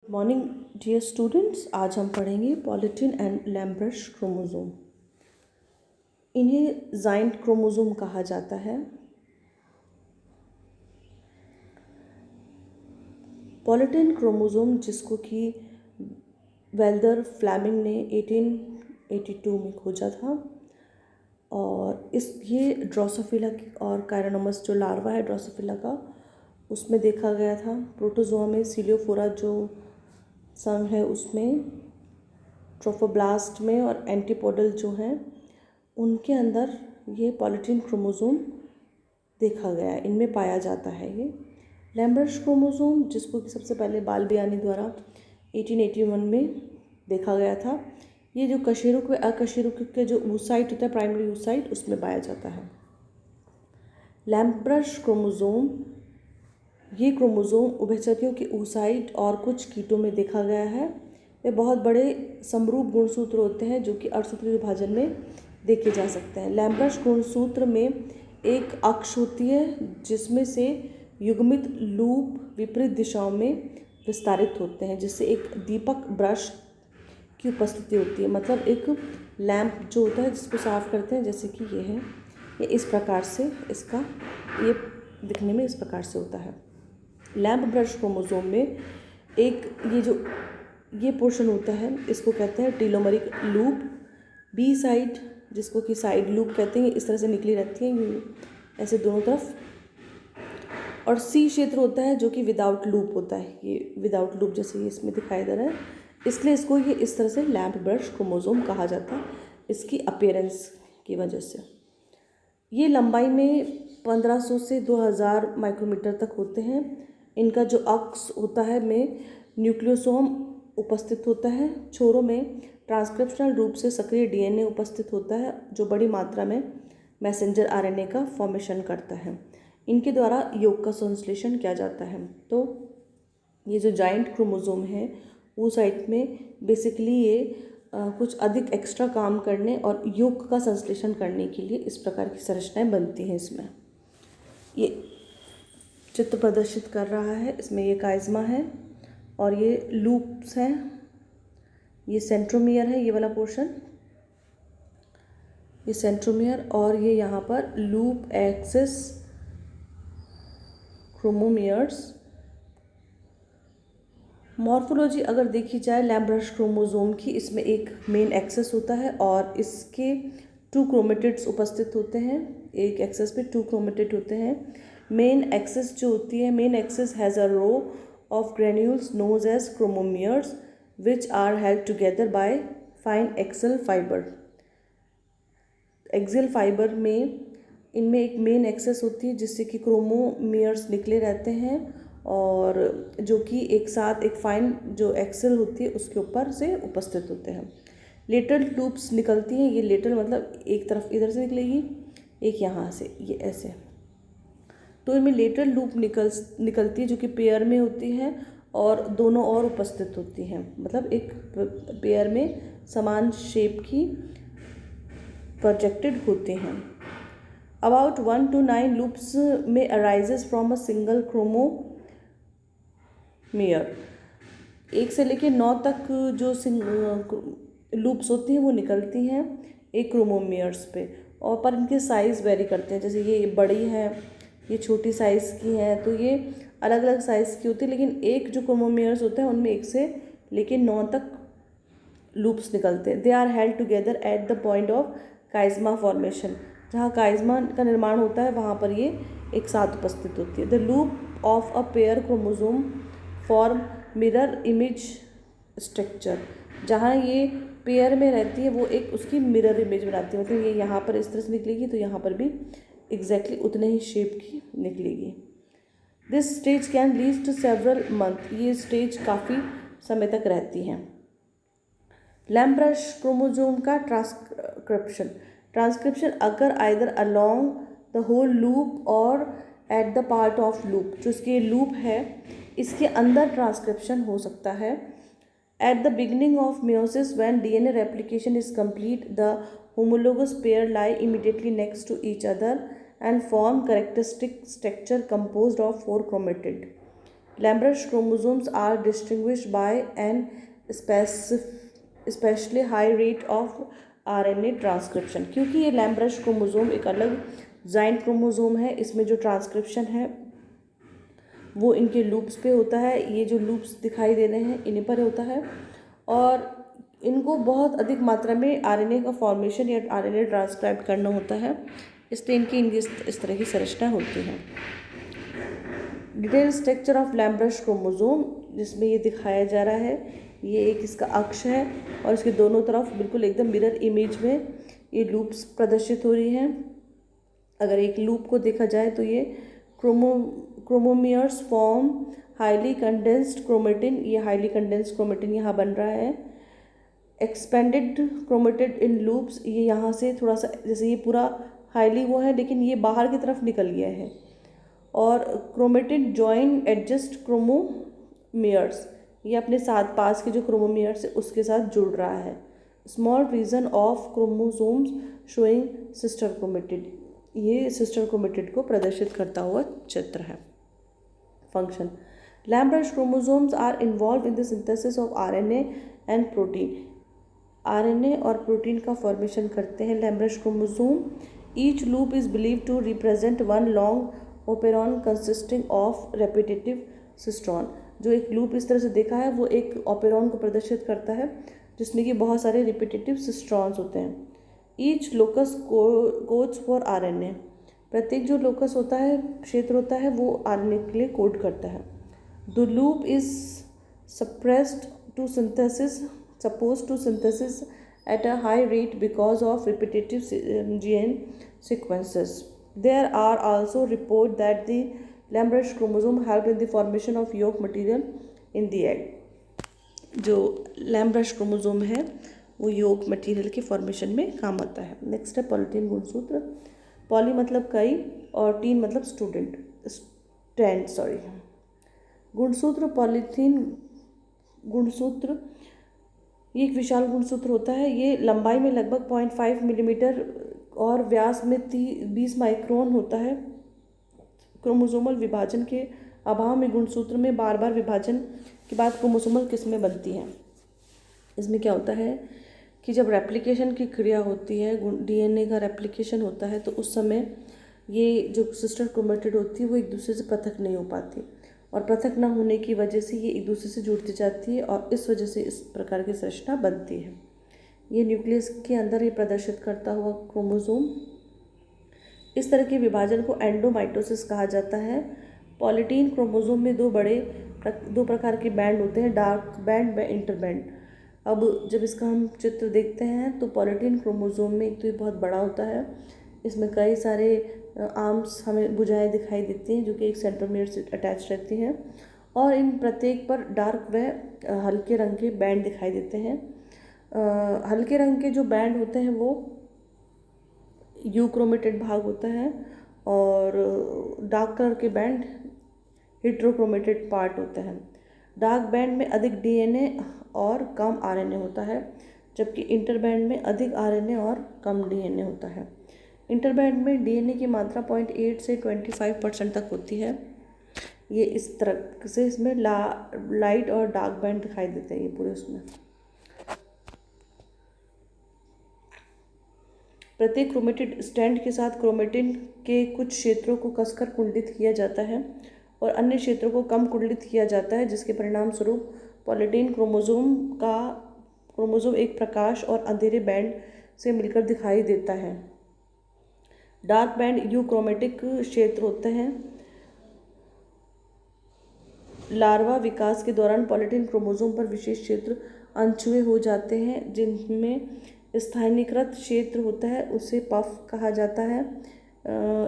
Morning dear students. आज हम पढ़ेंगे पॉलीटिन एंड लैम्ब्रश क्रोमोसोम। इन्हें जाइंट क्रोमोसोम कहा जाता है। पॉलीटिन क्रोमोसोम जिसको कि वेल्दर फ्लेमिंग ने 1882 में खोजा था, और ये ड्रोसोफिला और कायरोनोमस जो लार्वा है ड्रोसोफिला का, उसमें देखा गया था। प्रोटोजोआ में सीलियोफोरा जो संघ है उसमें, ट्रोफोब्लास्ट में, और एंटीपोडल जो हैं उनके अंदर ये पॉलीटिन क्रोमोसोम देखा गया है, इनमें पाया जाता है ये लैम्ब्रश क्रोमोसोम, जिसको कि सबसे पहले बालबियानी द्वारा 1881 में देखा गया था। ये जो कशेरुक व अकशेरुक के जो oocyte होता है, प्राइमरी oocyte, उसमें पाया जाता है। लैम्ब्रश क्रोमोसोम, ये क्रोमोसोम उभयचरियों के oocyte और कुछ कीटों में देखा गया है। वे बहुत बड़े समरूप गुणसूत्र होते हैं जो कि अर्धसूत्रीय विभाजन में देखे जा सकते हैं। लैम्ब्रश गुणसूत्र में एक अक्ष होती है जिसमें से युग्मित लूप विपरीत दिशाओं में विस्तारित होते हैं, जिससे एक दीपक ब्रश की उपस्थिति होती है। मतलब एक लैंप जो होता है जिसको साफ करते हैं, जैसे कि ये है, ये इस प्रकार से इसका ये दिखने में इस प्रकार से होता है। लैंप ब्रश क्रोमोसोम में एक ये पोर्शन होता है, इसको कहते हैं टीलोमरिक लूप। बी साइड, जिसको कि साइड लूप कहते हैं, इस तरह से निकली रहती है ऐसे दोनों तरफ। और सी क्षेत्र होता है जो कि विदाउट लूप होता है, ये विदाउट लूप जैसे ये इसमें दिखाई दे रहा है, इसलिए इसको ये इस तरह से लैंप ब्रश क्रोमोसोम कहा जाता है, इसकी अपीयरेंस की वजह से। ये लंबाई में 1500 से 2000 माइक्रोमीटर तक होते हैं। इनका जो अक्ष होता है में न्यूक्लियोसोम उपस्थित होता है। छोरों में ट्रांसक्रिप्शनल रूप से सक्रिय डीएनए उपस्थित होता है जो बड़ी मात्रा में मैसेंजर आरएनए का फॉर्मेशन करता है। इनके द्वारा योग का संश्लेषण किया जाता है। तो ये जो जाइंट क्रोमोसोम है वो साइट में बेसिकली ये कुछ अधिक एक्स्ट्रा काम करने और योग का संश्लेषण करने के लिए इस प्रकार की संरचनाएं बनती हैं। इसमें ये चित्र प्रदर्शित कर रहा है, इसमें ये काइज़मा है और ये लूप्स हैं, ये सेंट्रोमियर है, ये वाला पोर्शन, ये सेंट्रोमियर, और ये यहाँ पर लूप एक्सिस क्रोमोमियर्स। मॉर्फोलॉजी अगर देखी जाए लैम्ब्रश क्रोमोसोम की, इसमें एक मेन एक्सेस होता है और इसके 2 क्रोमेटिड्स उपस्थित होते हैं। एक एक्सेस पे 2 क्रोमेटिड होते हैं। मेन एक्सेस जो होती है, main axis has a row of granules known as chromomeres which are held together by fine axial fibre. Axial fibre में इनमें एक मेन एक्सेस होती है जिससे कि क्रोमोमियर्स निकले रहते हैं, और जो कि एक साथ एक फाइन जो एक्सेल होती है उसके ऊपर से उपस्थित होते हैं। लेटरल लूप्स निकलती हैं। ये लेटरल मतलब एक तरफ इधर से निकलेगी, एक यहाँ से, ये ऐसे। तो इनमें लेटरल लूप निकलती है जो कि पेयर में होती है और दोनों और उपस्थित होती हैं। मतलब एक पेयर में समान शेप की प्रोजेक्टेड होते हैं। अबाउट 1 to 9 लूप्स में arises from a single chromomere. 1 से लेकर 9 तक जो लूप्स होती हैं वो निकलती हैं एक क्रोमोमियर्स पे, और पर इनके साइज़ वेरी करते हैं। जैसे ये बड़ी है, ये छोटी साइज़ की है, तो ये अलग अलग साइज़ की होती है। लेकिन एक जो क्रोमोमियर्स होता है उनमें 1 से लेकर 9 तक लूप्स निकलते हैं। They are held together at the point of chiasma formation. जहाँ काइज़मा का निर्माण होता है वहाँ पर ये एक साथ उपस्थित होती है। The loop of a pair chromosome form mirror image structure. जहाँ ये पेयर में रहती है वो एक उसकी मिरर इमेज बनाती है। मतलब ये यहाँ पर इस तरह से निकलेगी तो यहाँ पर भी एग्जैक्टली उतने ही शेप की निकलेगी। This stage can lead to several month. ये स्टेज काफ़ी समय तक रहती हैं। लैम्ब्रश क्रोमोसोम का ट्रांसक्रिप्शन अगर either along the whole loop or at the part of loop. जो इसके लूप है इसके अंदर ट्रांसक्रिप्शन हो सकता है। At the beginning of meiosis when DNA replication is complete, the homologous pair lie immediately next to each other and form characteristic structure composed of 4 chromatid. Lampbrush chromosomes are distinguished by an especially high rate of RNA transcription. क्योंकि ये lampbrush chromosome एक अलग giant chromosome है, इसमें जो transcription है वो इनके लूप्स पे होता है। ये जो लूप्स दिखाई दे रहे हैं इन्हीं पर होता है, और इनको बहुत अधिक मात्रा में आरएनए का फॉर्मेशन या आरएनए ट्रांसक्राइब करना होता है, इसलिए इनकी इस तरह की संरचना होती है। Detail structure of lampbrush chromosome, जिसमें ये दिखाया जा रहा है, ये एक इसका अक्ष है और इसके दोनों तरफ बिल्कुल एकदम मिरर इमेज में ये लूप्स प्रदर्शित हो रही हैं। अगर एक लूप को देखा जाए तो ये chromomeres form highly condensed chromatin, ये हाईली कंडेंस्ड क्रोमेटिन यहाँ बन रहा है। एक्सपेंडेड क्रोमेटिड इन लूप्स, ये यहाँ से थोड़ा सा, जैसे ये पूरा हाईली वो है लेकिन ये बाहर की तरफ निकल गया है। और क्रोमेटिन जॉइन एडजस्ट क्रोमोमियर्स, ये अपने साथ पास के जो क्रोमोमियर्स है उसके साथ जुड़ रहा है। Small region of chromosomes showing sister chromatid, ये सिस्टर क्रोमेटिड को प्रदर्शित करता हुआ चित्र है। Function, lampbrush chromosomes are involve in the synthesis of RNA and protein, RNA और प्रोटीन का फॉर्मेशन करते हैं lampbrush chromosome. Each loop is believe to represent one long operon consisting of repetitive cistron. जो एक लूप इस तरह से देखा है वो एक ओपेरॉन को प्रदर्शित करता है जिसमें कि बहुत सारे रिपीटेटिव सिस्ट्रॉन्स होते हैं। Each locus codes for RNA, प्रत्येक जो लोकस होता है, क्षेत्र होता है, वो आरएनए के लिए कोड करता है। The loop is suppressed to synthesis at a high rate because of repetitive gene sequences. There are also reports that the Lambrush chromosome helped in the formation of yolk material in the egg. जो lampbrush chromosome है वो योग material के formation में काम आता है। Next है पॉलीटीन गुणसूत्र। पॉली मतलब कई और टीन मतलब स्ट्रैंड गुणसूत्र। पॉलीथीन गुणसूत्र ये एक विशाल गुणसूत्र होता है। ये लंबाई में लगभग 0.5 मिलीमीटर और व्यास में 20 माइक्रोन होता है। क्रोमोसोमल विभाजन के अभाव में गुणसूत्र में बार बार विभाजन के बाद क्रोमोसोमल किस्में बनती हैं। इसमें क्या होता है कि जब रेप्लिकेशन की क्रिया होती है, डीएनए का रेप्लिकेशन होता है, तो उस समय ये जो सिस्टर क्रोमेटिड होती है वो एक दूसरे से पृथक नहीं हो पाती, और पृथक न होने की वजह से ये एक दूसरे से जुड़ती जाती है और इस वजह से इस प्रकार की संरचना बनती है। ये न्यूक्लियस के अंदर ही प्रदर्शित करता हुआ क्रोमोसोम, इस तरह के विभाजन को एंडोमाइटोसिस कहा जाता है। पॉलीटीन क्रोमोसोम में दो प्रकार के बैंड होते हैं, डार्क बैंड व इंटर बैंड। अब जब इसका हम चित्र देखते हैं तो पॉलीटीन क्रोमोसोम में एक तो ये बहुत बड़ा होता है, इसमें कई सारे आर्म्स हमें भुजाएं दिखाई देती हैं जो कि एक सेंट्रोमियर से अटैच रहती हैं, और इन प्रत्येक पर डार्क व हल्के रंग के बैंड दिखाई देते हैं। हल्के रंग के जो बैंड होते हैं वो यूक्रोमेटेड भाग होता है, और डार्क कलर के बैंड हेट्रोक्रोमेटेड पार्ट होते हैं। डार्क बैंड में अधिक डीएनए और कम आरएनए होता है, जबकि इंटर बैंड में अधिक आरएनए और कम डीएनए होता है। इंटर बैंड में डीएनए की मात्रा 0.8 से 25% तक होती है। ये इस तरह से इसमें लाइट और डार्क बैंड दिखाई देते हैं ये पूरे उसमें। प्रत्येक क्रोमेटिड स्ट्रैंड के साथ क्रोमेटिन के कुछ क्षेत्रों को कसकर कुंडलित किया जाता है और अन्य क्षेत्रों को कम कुंडलित किया जाता है, जिसके परिणाम स्वरूप पॉलीटीन क्रोमोसोम एक प्रकाश और अंधेरे बैंड से मिलकर दिखाई देता है। डार्क बैंड यूक्रोमेटिक क्षेत्र होते हैं। लार्वा विकास के दौरान पॉलीटीन क्रोमोसोम पर विशेष क्षेत्र अनछुए हो जाते हैं, जिनमें स्थानीयकृत क्षेत्र होता है, उसे पफ कहा जाता है।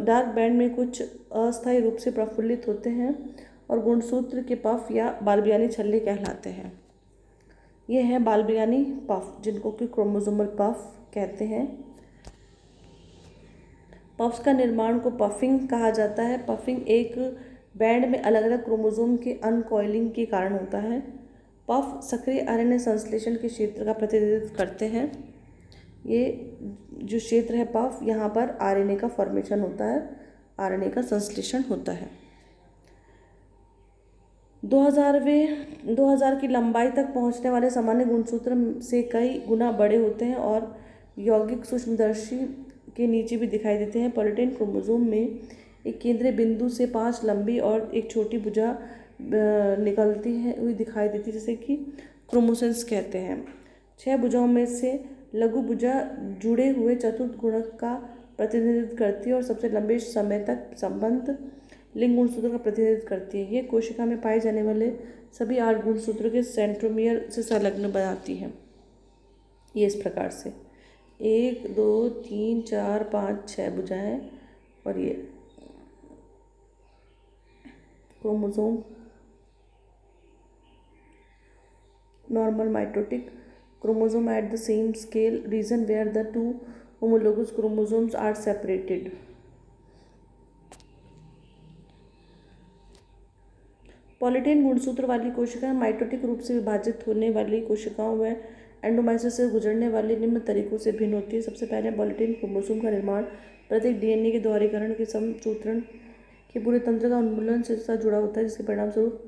डार्क बैंड में कुछ अस्थायी रूप से प्रफुल्लित होते हैं और गुणसूत्र के पफ या बाल्बियानी छल्ले कहलाते हैं। ये है बाल्बियानी पफ, जिनको कि क्रोमोसोमल पफ कहते हैं। पफ्स का निर्माण को पफिंग कहा जाता है। पफिंग एक बैंड में अलग अलग क्रोमोसोम के अनकॉइलिंग के कारण होता है। पफ सक्रिय आरएनए संश्लेषण के क्षेत्र का प्रतिनिधित्व करते हैं। ये जो क्षेत्र है पफ, यहाँ पर आरएनए का फॉर्मेशन होता है, आरएनए का संश्लेषण होता है। 2000 की लंबाई तक पहुंचने वाले सामान्य गुणसूत्र से कई गुना बड़े होते हैं और यौगिक सूक्ष्मदर्शी के नीचे भी दिखाई देते हैं। पॉलीटेन क्रोमोसोम में एक केंद्रीय बिंदु से 5 लंबी और एक छोटी भुजा निकलती है हुई दिखाई देती है, जिसे कि क्रोमोसोम्स कहते हैं। 6 भुजाओं में से लघु भुजा जुड़े हुए चतुर्थ गुणक का प्रतिनिधित्व करती है और सबसे लंबे समय तक संबंध लिंग गुणसूत्र का प्रतिनिधित्व करती है। ये कोशिका में पाए जाने वाले सभी 8 गुणसूत्रों के सेंट्रोमियर से संलग्न बनाती है। ये इस प्रकार से 1 2 3 4 5 6 भुजाएं और ये chromosome normal mitotic chromosome at the same scale region where the two homologous chromosomes are separated. पॉलीटेन गुणसूत्र वाली कोशिकाएं माइटोटिक रूप से विभाजित होने वाली कोशिकाओं व एंडोमाइसिस से गुजरने वाले निम्न तरीकों से भिन्न होती है। सबसे पहले पॉलीटेन क्रोमोसोम का निर्माण प्रत्येक डीएनए के दोहरीकरण के समसूत्रण के पूरे तंत्र का उन्मूलन से साथ जुड़ा होता है, जिसके परिणाम स्वरूप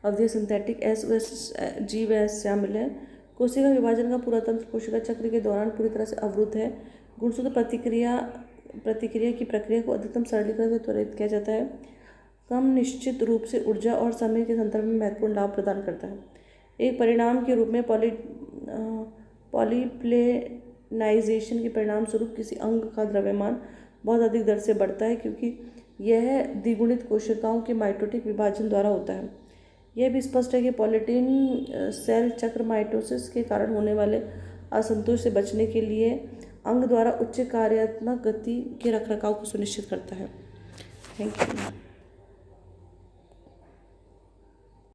अवधि सिंथेटिक एस व जी व एस शामिल है। कोशिका विभाजन का पूरा तंत्र कोशिका चक्र के दौरान पूरी तरह से अवरुद्ध है। गुणसूत्र प्रतिक्रिया की प्रक्रिया को अधिकतम सरलीकृत व त्वरित किया जाता है। कम निश्चित रूप से ऊर्जा और समय के संदर्भ में महत्वपूर्ण लाभ प्रदान करता है। एक परिणाम के रूप में पॉलीप्लेनाइजेशन के परिणाम स्वरूप किसी अंग का द्रव्यमान बहुत अधिक दर से बढ़ता है, क्योंकि यह द्विगुणित कोशिकाओं के माइटोटिक विभाजन द्वारा होता है। यह भी स्पष्ट है कि पॉलीटेन सेल चक्र माइटोसिस के कारण होने वाले असंतोष से बचने के लिए अंग द्वारा उच्च कार्यात्मक गति के रखरखाव को सुनिश्चित करता है। Thank you.